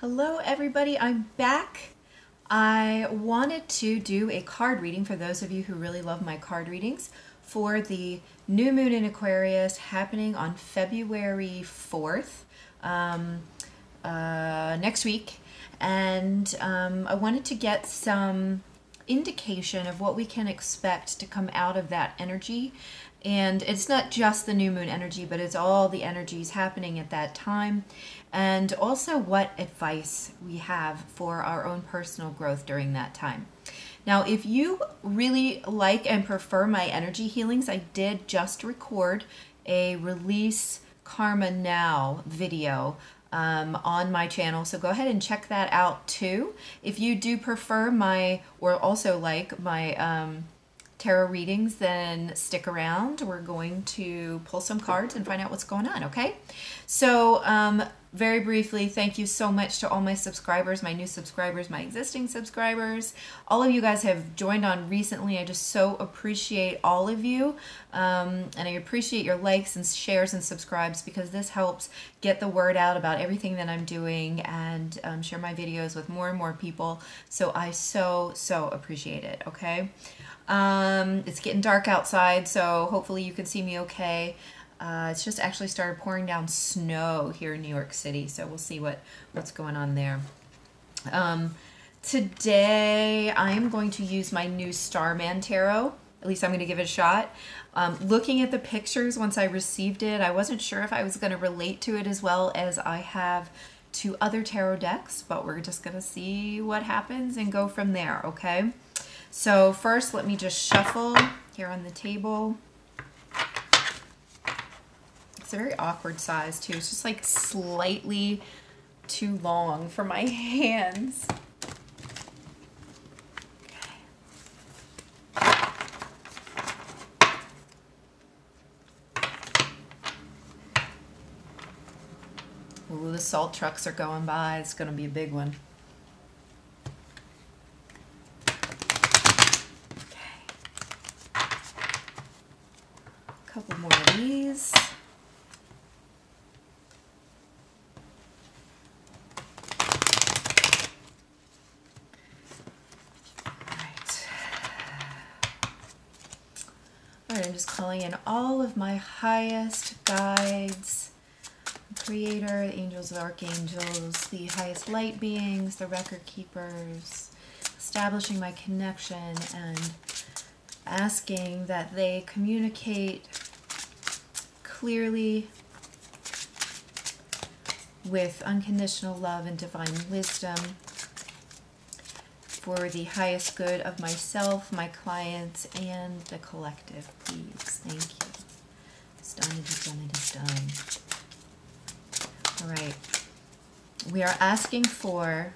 Hello everybody, I'm back. I wanted to do a card reading for those of you who really love my card readings for the new moon in Aquarius happening on February 4th, next week. And I wanted to get some indication of what we can expect to come out of that energy. And it's not just the new moon energy, but it's all the energies happening at that time. And also what advice we have for our own personal growth during that time. Now, if you really like and prefer my energy healings, I did just record a Release Karma Now video on my channel. So go ahead and check that out too. If you do prefer my, or also like my tarot readings, then stick around. We're going to pull some cards and find out what's going on, okay? So very briefly, thank you so much to all my subscribers, my new subscribers, my existing subscribers. All of you guys have joined on recently. I just so appreciate all of you. And I appreciate your likes and shares and subscribes because this helps get the word out about everything that I'm doing and share my videos with more and more people. So I so appreciate it, okay? It's getting dark outside, so hopefully you can see me okay. It's just actually started pouring down snow here in New York City, so we'll see what's going on there. Today, I'm going to use my new Starman Tarot. At least I'm going to give it a shot. Looking at the pictures once I received it, I wasn't sure if I was going to relate to it as well as I have to other tarot decks, but we're just going to see what happens and go from there, okay? So first, let me just shuffle here on the table. It's a very awkward size too. It's just like slightly too long for my hands. Ooh, the salt trucks are going by. It's going to be a big one. Couple more of these. All right, I'm just calling in all of my highest guides, the Creator, the angels, the archangels, the highest light beings, the record keepers, establishing my connection and asking that they communicate clearly with unconditional love and divine wisdom for the highest good of myself, my clients, and the collective, please. Thank you. It's done, it is done, it is done. All right. We are asking for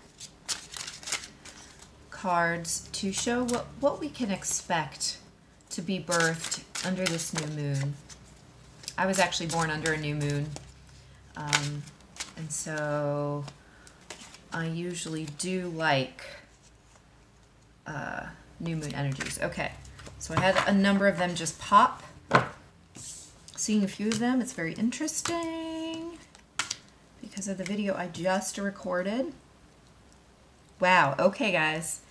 cards to show what we can expect to be birthed under this new moon. I was actually born under a new moon, and so I usually do like new moon energies. Okay, so I had a number of them just pop. Seeing a few of them, it's very interesting because of the video I just recorded. Wow, okay guys.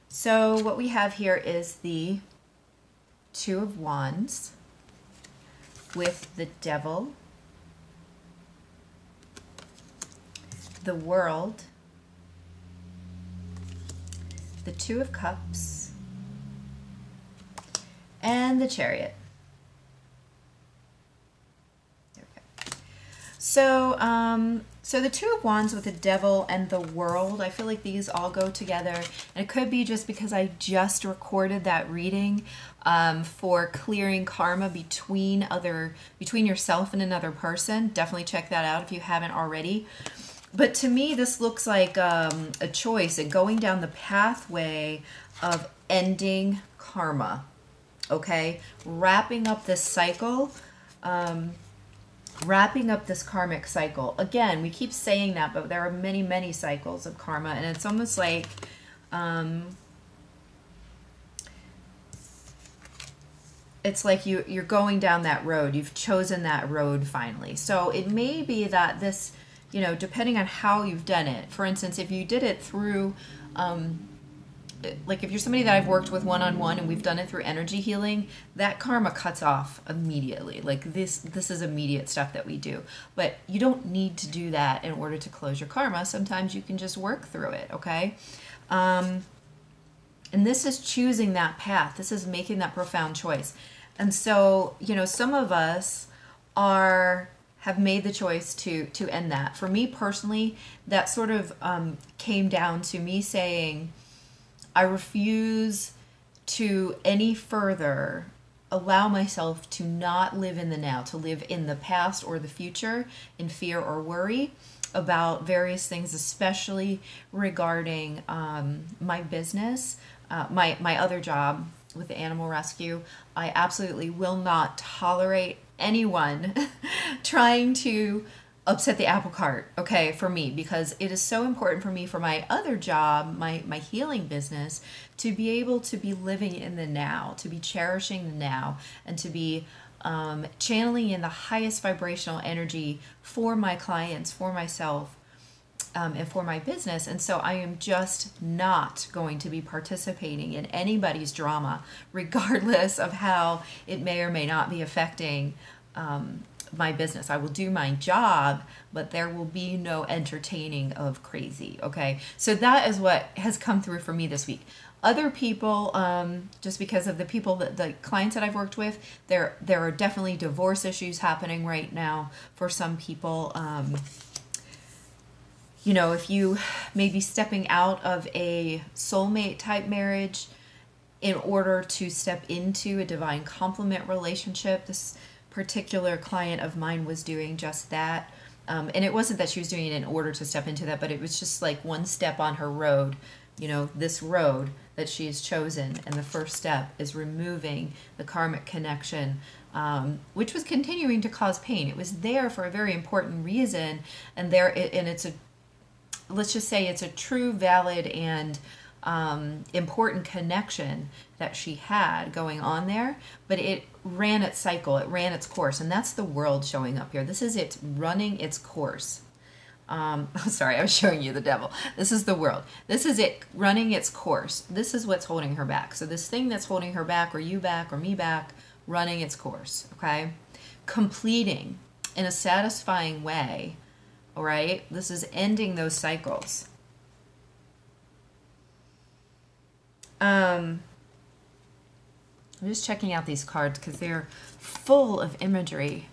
So what we have here is the Two of Wands with the Devil, the World, the Two of Cups, and the Chariot. There we go. So the Two of Wands with the Devil and the World, I feel like these all go together. And it could be just because I just recorded that reading for clearing karma between yourself and another person. Definitely check that out if you haven't already. But to me, this looks like a choice and going down the pathway of ending karma. Okay? Wrapping up this cycle. Wrapping up this karmic cycle. Again, we keep saying that, but there are many cycles of karma, and it's almost like it's like you're going down that road. You've chosen that road finally. So it may be that this you know, depending on how you've done it. For instance, if you did it through, like if you're somebody that I've worked with one-on-one and we've done it through energy healing, that karma cuts off immediately. Like this is immediate stuff that we do. But you don't need to do that in order to close your karma. Sometimes you can just work through it, okay? And this is choosing that path. This is making that profound choice. And so, you know, some of us have made the choice to end that. For me personally, that sort of came down to me saying, I refuse to any further allow myself to not live in the now, to live in the past or the future in fear or worry about various things, especially regarding my business, my other job with the animal rescue. I absolutely will not tolerate anyone trying to upset the apple cart, okay, for me, because it is so important for me for my other job, my healing business, to be able to be living in the now, to be cherishing the now, and to be channeling in the highest vibrational energy for my clients, for myself, and for my business. And so I am just not going to be participating in anybody's drama, regardless of how it may or may not be affecting my business. I will do my job, but there will be no entertaining of crazy, okay? So that is what has come through for me this week. Other people, just because of the clients that I've worked with, there are definitely divorce issues happening right now for some people. You know, if you may be stepping out of a soulmate type marriage in order to step into a divine complement relationship, this particular client of mine was doing just that. And it wasn't that she was doing it in order to step into that, but it was just like one step on her road, you know, this road that she has chosen. And the first step is removing the karmic connection, which was continuing to cause pain. It was there for a very important reason. And let's just say it's a true, valid, and important connection that she had going on there, but it ran its cycle, it ran its course, and that's the world showing up here. This is it running its course. Sorry, I was showing you the devil. This is the world. This is it running its course. This is what's holding her back. So this thing that's holding her back, or you back, or me back, running its course, okay? Completing in a satisfying way, all right? This is ending those cycles. I'm just checking out these cards because they're full of imagery.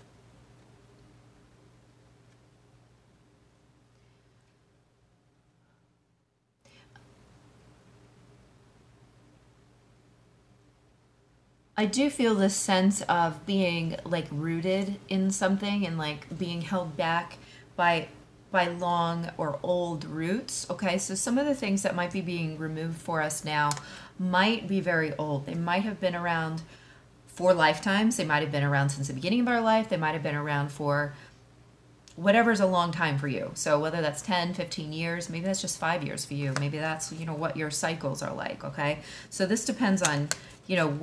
I do feel this sense of being like rooted in something and like being held back by long or old roots. Okay, so some of the things that might be being removed for us now might be very old. They might have been around for lifetimes. They might have been around since the beginning of our life. They might have been around for whatever's a long time for you. So whether that's 10, 15 years, maybe that's just 5 years for you. Maybe that's, you know, what your cycles are like, okay? So this depends on, you know,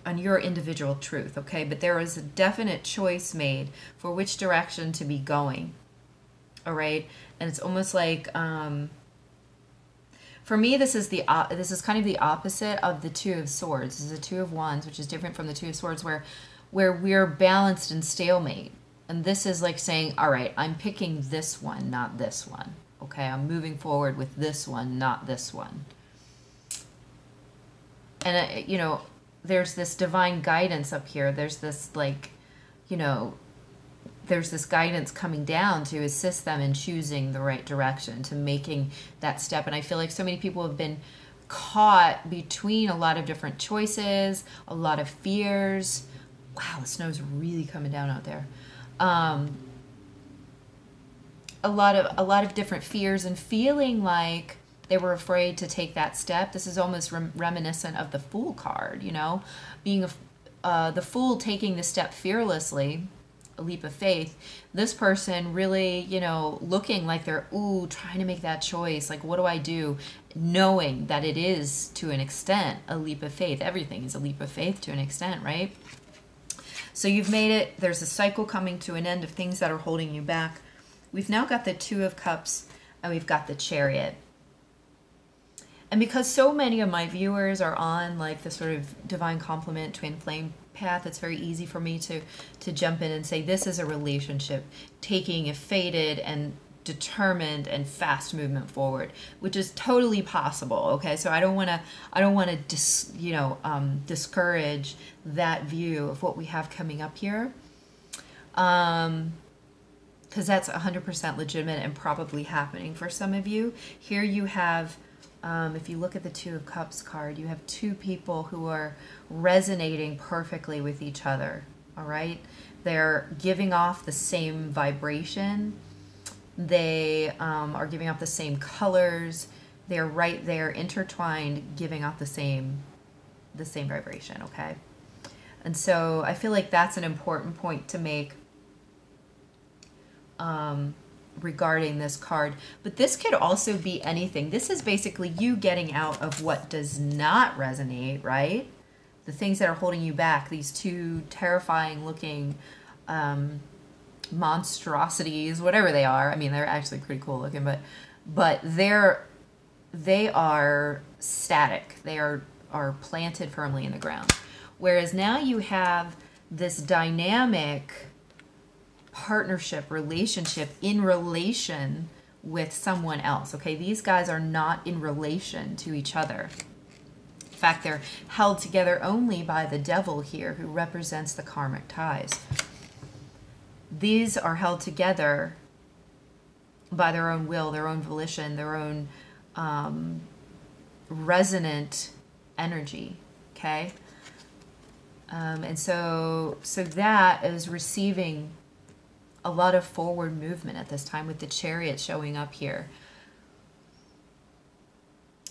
on your individual truth, okay? But there is a definite choice made for which direction to be going. All right, and it's almost like for me, this is kind of the opposite of the Two of Swords. This is the Two of Wands, which is different from the Two of Swords, where we're balanced in stalemate. And this is like saying, all right, I'm picking this one, not this one. Okay, I'm moving forward with this one, not this one. And you know, there's this divine guidance up here. There's this like, you know, there's this guidance coming down to assist them in choosing the right direction, to making that step. And I feel like so many people have been caught between a lot of different choices, a lot of fears. Wow, the snow's really coming down out there. A lot of different fears and feeling like they were afraid to take that step. This is almost reminiscent of the Fool card, you know, being the Fool taking the step fearlessly, a leap of faith. This person really, you know, looking like they're trying to make that choice, like what do I do, knowing that it is to an extent a leap of faith. Everything is a leap of faith to an extent, right? So you've made it. There's a cycle coming to an end of things that are holding you back. we've now got the Two of Cups and we've got the Chariot. And because so many of my viewers are on like the sort of divine complement twin flame path, it's very easy for me to jump in and say this is a relationship taking a fated and determined and fast movement forward, which is totally possible. Okay, so I don't want to discourage that view of what we have coming up here, because that's 100% legitimate and probably happening for some of you. Here you have, if you look at the Two of Cups card, you have two people who are resonating perfectly with each other. All right, they're giving off the same vibration. They are giving off the same colors. They're right there intertwined, giving off the same vibration. Okay, and so I feel like that's an important point to make regarding this card. But this could also be anything. This is basically you getting out of what does not resonate, right? The things that are holding you back, these two terrifying looking monstrosities, whatever they are. I mean, they're actually pretty cool looking, but they are static. They are planted firmly in the ground. Whereas now you have this dynamic partnership, relationship in relation with someone else. Okay, these guys are not in relation to each other. In fact, they're held together only by the devil here, who represents the karmic ties. These are held together by their own will, their own volition, their own resonant energy. Okay, and so that is receiving a lot of forward movement at this time with the Chariot showing up here.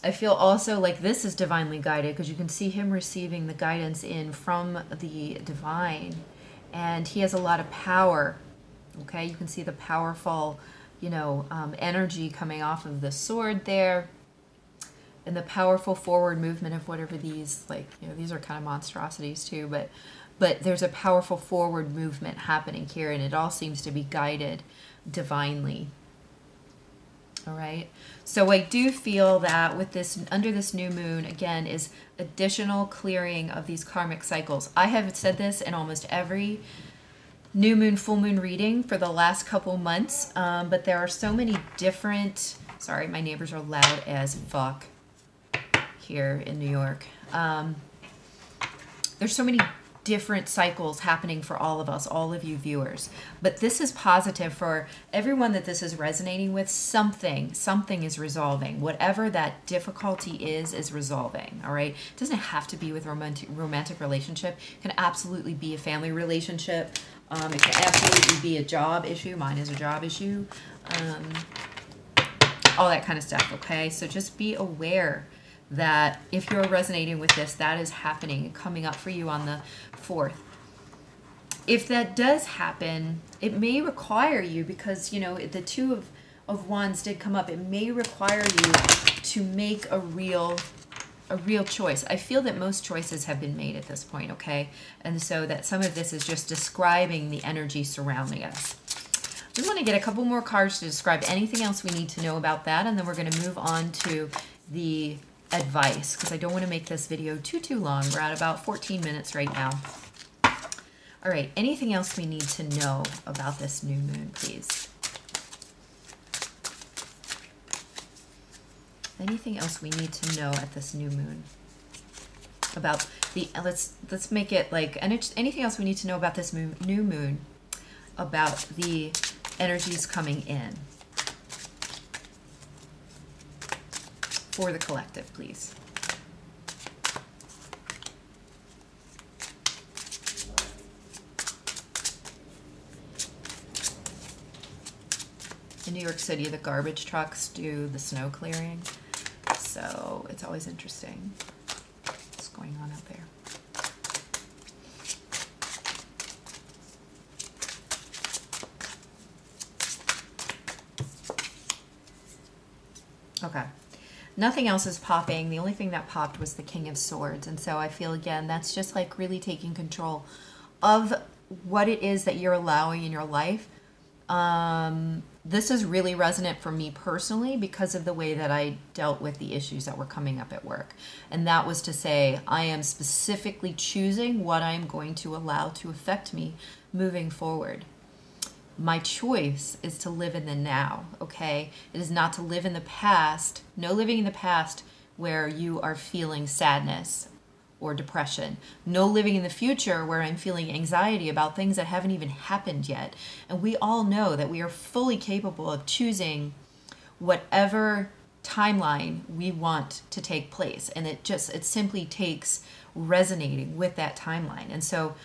I feel also like this is divinely guided because you can see him receiving the guidance in from the divine, and he has a lot of power. Okay, you can see the powerful, energy coming off of the sword there, and the powerful forward movement of whatever these, these are kind of monstrosities too, but there's a powerful forward movement happening here, and it all seems to be guided divinely. All right, so I do feel that with this, under this new moon, again, is additional clearing of these karmic cycles. I have said this in almost every new moon, full moon reading for the last couple months, but there are so many different, sorry, my neighbors are loud as fuck here in New York. There's so many different cycles happening for all of us, all of you viewers. But this is positive for everyone that this is resonating with. Something is resolving. Whatever that difficulty is resolving, all right? It doesn't have to be with romantic relationship. It can absolutely be a family relationship. It can absolutely be a job issue. Mine is a job issue. All that kind of stuff, okay? So just be aware that if you're resonating with this, that is happening, coming up for you on the 4th. If that does happen, it may require you, because, the Two of Wands did come up, it may require you to make a real choice. I feel that most choices have been made at this point, okay? And so that some of this is just describing the energy surrounding us. We want to get a couple more cards to describe anything else we need to know about that, and then we're going to move on to the advice, because I don't want to make this video too long. We're at about 14 minutes right now. All right, anything else we need to know about this new moon, please? Anything else we need to know at this new moon about the, let's make it like, and it's anything else we need to know about this new moon, about the energies coming in for the collective, please. In New York City, the garbage trucks do the snow clearing, so it's always interesting what's going on out there. Okay. Nothing else is popping. The only thing that popped was the King of Swords. And so I feel, again, that's just like really taking control of what it is that you're allowing in your life. this is really resonant for me personally because of the way that I dealt with the issues that were coming up at work. And that was to say, I am specifically choosing what I'm going to allow to affect me moving forward. My choice is to live in the now, okay? It is not to live in the past. No living in the past where you are feeling sadness or depression. No living in the future where I'm feeling anxiety about things that haven't even happened yet. And we all know that we are fully capable of choosing whatever timeline we want to take place. And it simply takes resonating with that timeline. And so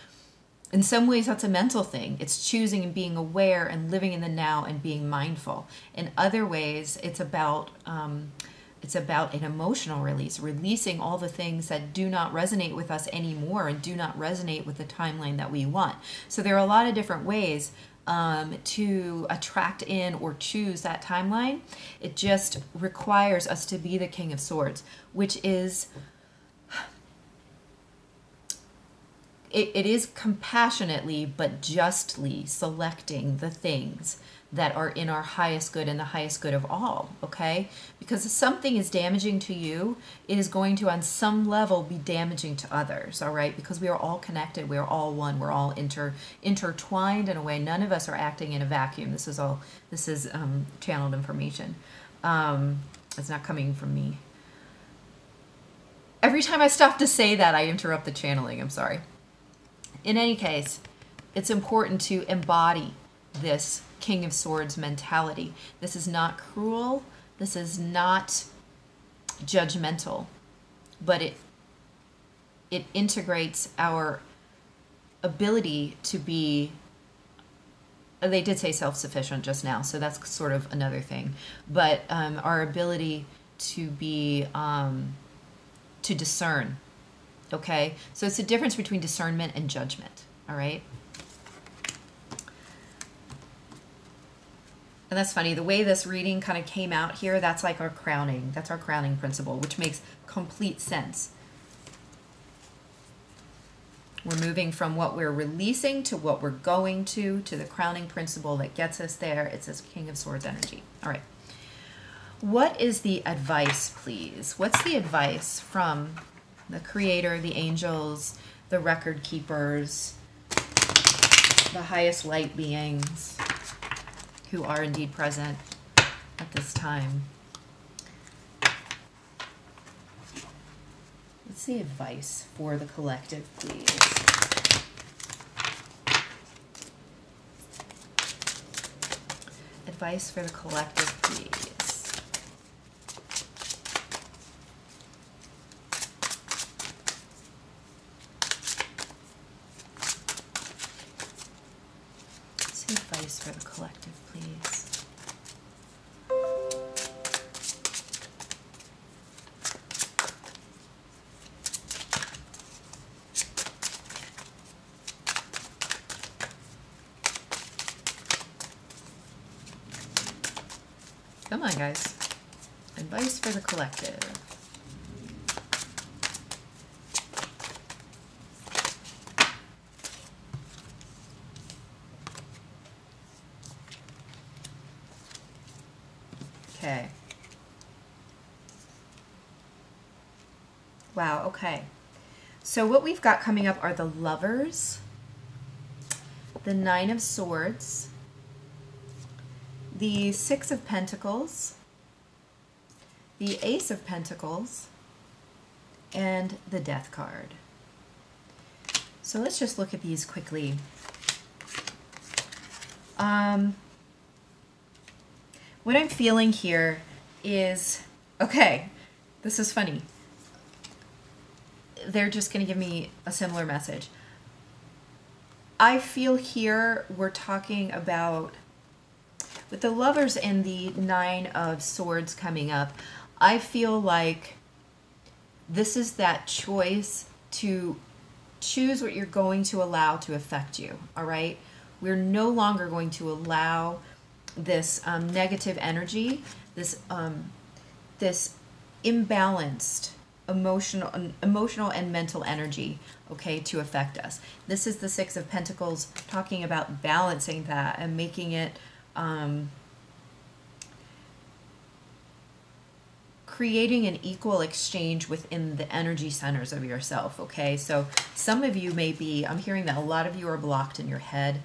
in some ways that's a mental thing. It's choosing and being aware and living in the now and being mindful. In other ways, it's about an emotional release, releasing all the things that do not resonate with us anymore and do not resonate with the timeline that we want. So there are a lot of different ways to attract in or choose that timeline. It just requires us to be the King of Swords, which is, it is compassionately but justly selecting the things that are in our highest good and the highest good of all, okay? Because if something is damaging to you, it is going to on some level be damaging to others, all right? Because we are all connected, we are all one, we're all intertwined in a way. None of us are acting in a vacuum. This is channeled information. It's not coming from me. Every time I stop to say that, I interrupt the channeling, I'm sorry. In any case, it's important to embody this King of Swords mentality. This is not cruel. This is not judgmental, but it integrates our ability to be, they did say self-sufficient just now, so that's sort of another thing, but our ability to be, to discern, okay? So it's the difference between discernment and judgment, all right? And that's funny, the way this reading kind of came out here, that's like our crowning. That's our crowning principle, which makes complete sense. We're moving from what we're releasing to what we're going to the crowning principle that gets us there. It's this King of Swords energy. All right. What is the advice, please? What's the advice from the Creator, the angels, the record keepers, the highest light beings, who are indeed present at this time? What's the advice for the collective, please? Advice for the collective, please. What's the advice for the collective, please? Come on, guys. Advice for the collective. Okay. Wow, okay. So what we've got coming up are the Lovers, the Nine of Swords, the Six of Pentacles, the Ace of Pentacles, and the Death card. So let's just look at these quickly. What I'm feeling here is, okay, this is funny. They're just going to give me a similar message. I feel here we're talking about, with the Lovers and the Nine of Swords coming up, I feel like this is that choice to choose what you're going to allow to affect you, all right? We're no longer going to allow this negative energy, this imbalanced emotional and mental energy, okay, to affect us. This is the Six of Pentacles, talking about balancing that and making it creating an equal exchange within the energy centers of yourself, okay? So some of you may be, I'm hearing that a lot of you are blocked in your head.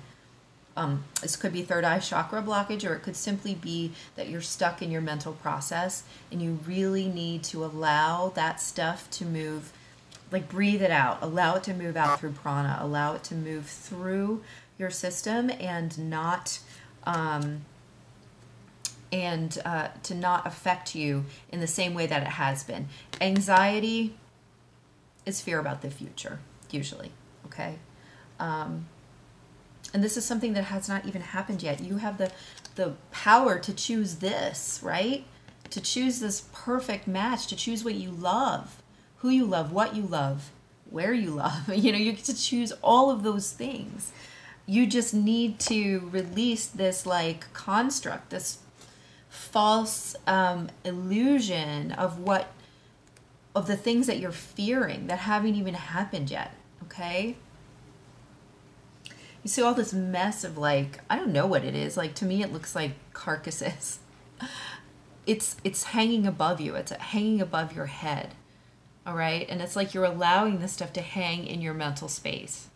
This could be third eye chakra blockage, or it could simply be that you're stuck in your mental process and you really need to allow that stuff to move, like breathe it out, allow it to move out through prana, allow it to move through your system and not to not affect you in the same way that it has been. Anxiety is fear about the future, usually, okay? And this is something that has not even happened yet. You have the power to choose this, right? To choose this perfect match, to choose what you love, who you love, what you love, where you love. You know, you get to choose all of those things. You just need to release this like construct, this false illusion of the things that you're fearing that haven't even happened yet, okay? You see all this mess of like, I don't know what it is. Like, to me, it looks like carcasses. It's hanging above you. It's hanging above your head, all right? And it's like you're allowing this stuff to hang in your mental space.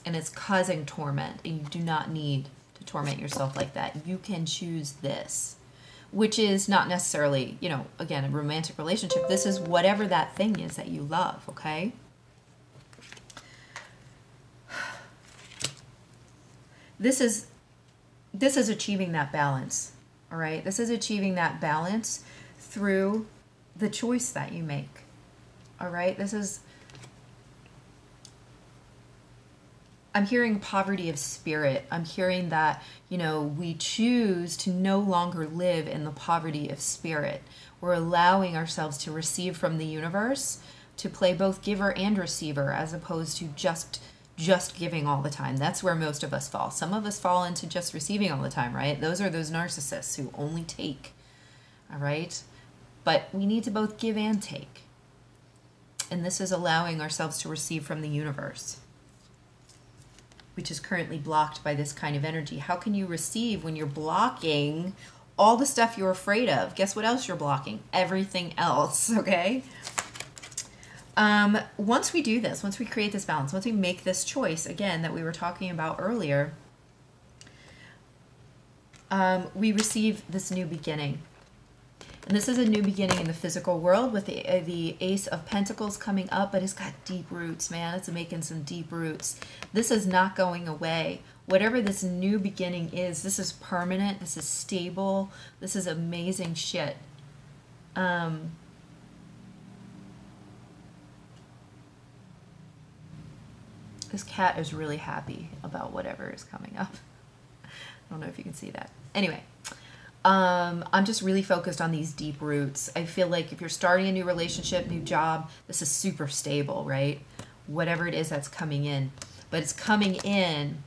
And it's causing torment. And you do not need to torment yourself like that. You can choose this, which is not necessarily, you know, again, a romantic relationship. This is whatever that thing is that you love, okay? This is achieving that balance, all right? This is achieving that balance through the choice that you make, all right? I'm hearing poverty of spirit. I'm hearing that, you know, we choose to no longer live in the poverty of spirit. We're allowing ourselves to receive from the universe, to play both giver and receiver, as opposed to just giving all the time. That's where most of us fall. Some of us fall into just receiving all the time, right? Those are those narcissists who only take, all right? But we need to both give and take. And this is allowing ourselves to receive from the universe, which is currently blocked by this kind of energy. How can you receive when you're blocking all the stuff you're afraid of? Guess what else you're blocking? Everything else, okay? Once we do this, once we create this balance, once we make this choice, again, that we were talking about earlier, we receive this new beginning. And this is a new beginning in the physical world with the Ace of Pentacles coming up, but it's got deep roots, man. It's making some deep roots. This is not going away. Whatever this new beginning is, this is permanent. This is stable. This is amazing shit. This cat is really happy about whatever is coming up. I don't know if you can see that. Anyway, I'm just really focused on these deep roots. I feel like if you're starting a new relationship, new job, this is super stable, right? Whatever it is that's coming in. But it's coming in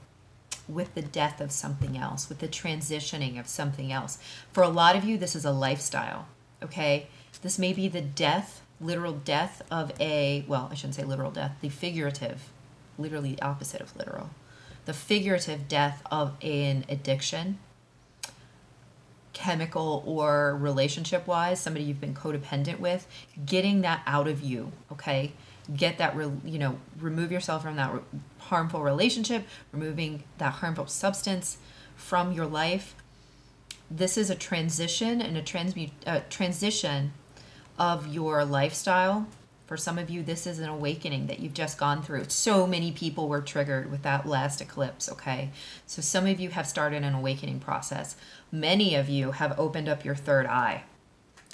with the death of something else, with the transitioning of something else. For a lot of you, this is a lifestyle, okay? This may be the death, literal death of well, I shouldn't say literal death, the figurative, literally the opposite of literal. The figurative death of an addiction, chemical or relationship-wise, somebody you've been codependent with, getting that out of you, okay? Get that, remove yourself from that harmful relationship, removing that harmful substance from your life. This is a transition and a transition of your lifestyle. For some of you, this is an awakening that you've just gone through. So many people were triggered with that last eclipse, okay? So some of you have started an awakening process. Many of you have opened up your third eye.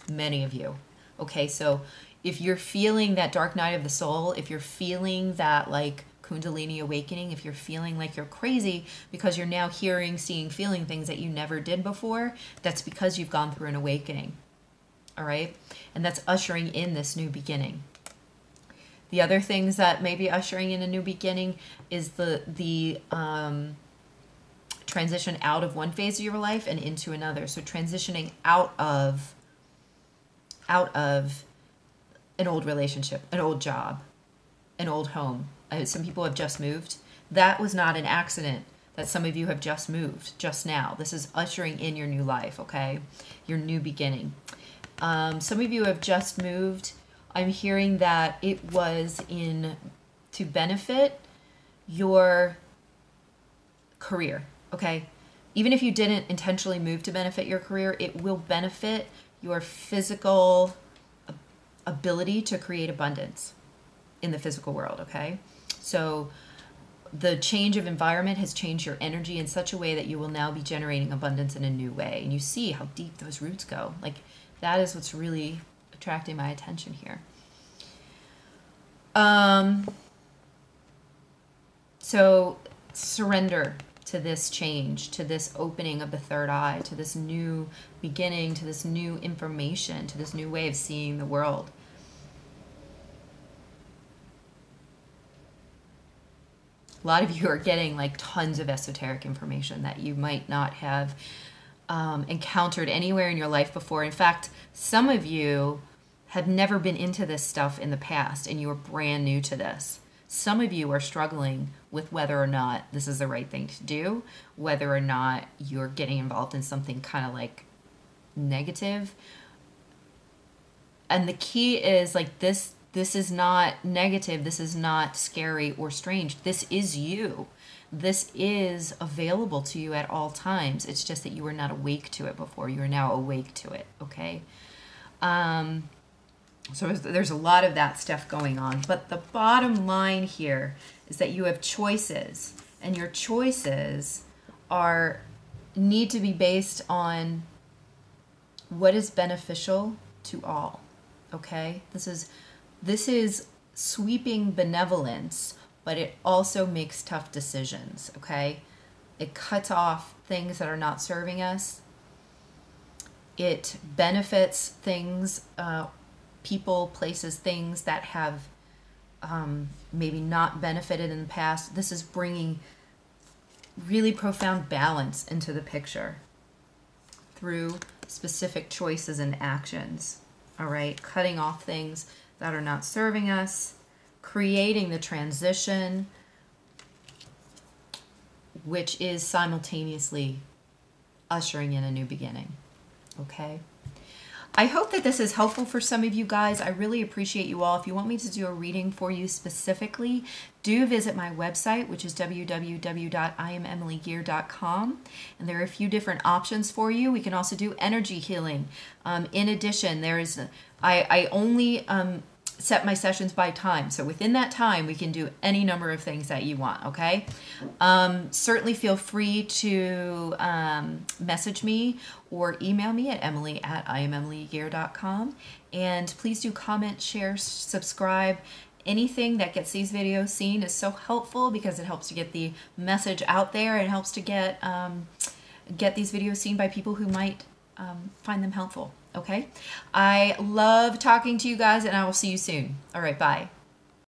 Many of you. Okay, so if you're feeling that dark night of the soul, if you're feeling that like Kundalini awakening, if you're feeling like you're crazy because you're now hearing, seeing, feeling things that you never did before, that's because you've gone through an awakening. All right? And that's ushering in this new beginning. The other things that may be ushering in a new beginning is the transition out of one phase of your life and into another. So transitioning out of an old relationship, an old job, an old home. Some people have just moved. That was not an accident that some of you have just moved just now. This is ushering in your new life, okay? Your new beginning. Some of you have just moved. I'm hearing that it was to benefit your career, okay? Even if you didn't intentionally move to benefit your career, it will benefit your physical ability to create abundance in the physical world, okay? So the change of environment has changed your energy in such a way that you will now be generating abundance in a new way. And you see how deep those roots go. Like, that is what's really attracting my attention here. So surrender to this change, to this opening of the third eye, to this new beginning, to this new information, to this new way of seeing the world. A lot of you are getting like tons of esoteric information that you might not have encountered anywhere in your life before. In fact, some of you have never been into this stuff in the past and you are brand new to this. Some of you are struggling with whether or not this is the right thing to do, whether or not you're getting involved in something kind of like negative. And the key is like this is not negative. This is not scary or strange. This is you. This is available to you at all times. It's just that you were not awake to it before. You are now awake to it, okay? So there's a lot of that stuff going on. But the bottom line here is that you have choices. And your choices need to be based on what is beneficial to all, okay? This is sweeping benevolence, but it also makes tough decisions, okay? It cuts off things that are not serving us. It benefits things, people, places, things that have maybe not benefited in the past. This is bringing really profound balance into the picture through specific choices and actions, all right? Cutting off things that are not serving us, creating the transition, which is simultaneously ushering in a new beginning, okay? I hope that this is helpful for some of you guys. I really appreciate you all. If you want me to do a reading for you specifically, do visit my website, which is www.IamEmilyGear.com. And there are a few different options for you. We can also do energy healing. In addition, I only set my sessions by time. So within that time, we can do any number of things that you want, okay? Certainly feel free to message me or email me at emily@IamEmilyGear.com. And please do comment, share, subscribe. Anything that gets these videos seen is so helpful because it helps to get the message out there. It helps to get these videos seen by people who might find them helpful. Okay? I love talking to you guys, and I will see you soon. All right, bye.